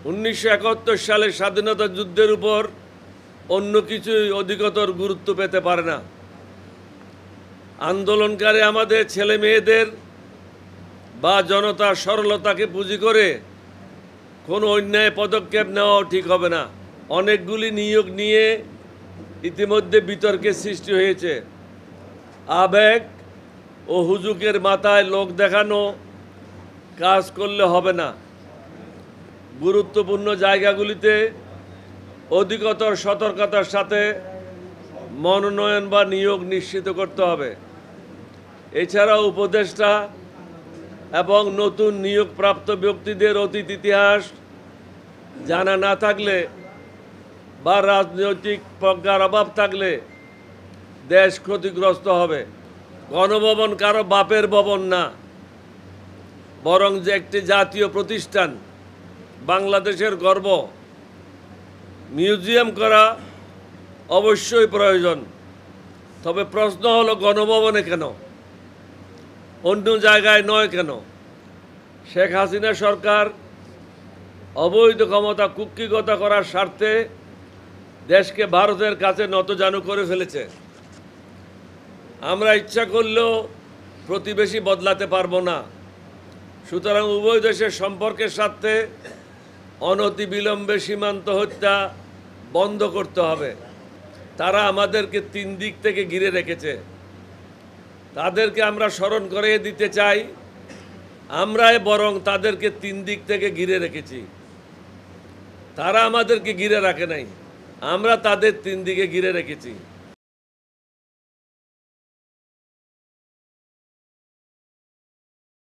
1971 সালে স্বাধীনতা যুদ্ধের উপর অন্য কিছুই অধিকতর গুরুত্ব পেতে পারে না। আন্দোলনকারী আমাদের ছেলে মেয়েদের বা জনতার সরলতাকে পুঁজি করে কোনো অন্যায় পদক্ষেপ নেওয়াও ঠিক হবে না। অনেকগুলি নিয়োগ নিয়ে ইতিমধ্যে বিতর্কের সৃষ্টি হয়েছে। আবেগ ও হুজুকের মাথায় লোক দেখানো কাজ করলে হবে না। গুরুত্বপূর্ণ জায়গাগুলিতে অধিকতর সতর্কতার সাথে মনোনয়ন বা নিয়োগ নিশ্চিত করতে হবে। এছাড়াও উপদেষ্টা এবং নতুন নিয়োগপ্রাপ্ত ব্যক্তিদের অতীত ইতিহাস জানা না থাকলে বা রাজনৈতিক প্রজ্ঞার অভাব থাকলে দেশ ক্ষতিগ্রস্ত হবে। গণভবন কারো বাপের ভবন না, বরং যে একটি জাতীয় প্রতিষ্ঠান, বাংলাদেশের গর্ব। মিউজিয়াম করা অবশ্যই প্রয়োজন, তবে প্রশ্ন হলো গণভবনে কেন, অন্য জায়গায় নয় কেন? শেখ হাসিনা সরকার অবৈধ ক্ষমতা কুক্ষিগত করার স্বার্থে দেশকে ভারতের কাছে নতজানু করে ফেলেছে। আমরা ইচ্ছা করলেও প্রতিবেশী বদলাতে পারবো না। সুতরাং উভয় দেশের সম্পর্কের স্বার্থে অনতিবিলম্বে সীমান্ত হত্যা বন্ধ করতে হবে। তারা আমাদেরকে 3 দিক থেকে ঘিরে রেখেছে। তাদেরকে আমরা স্মরণ করিয়ে দিতে চাই, আমরাই বরং তাদেরকে 3 দিক থেকে ঘিরে রেখেছি। তারা আমাদেরকে ঘিরে রাখে নাই, আমরা তাদের 3 দিকে ঘিরে রেখেছি।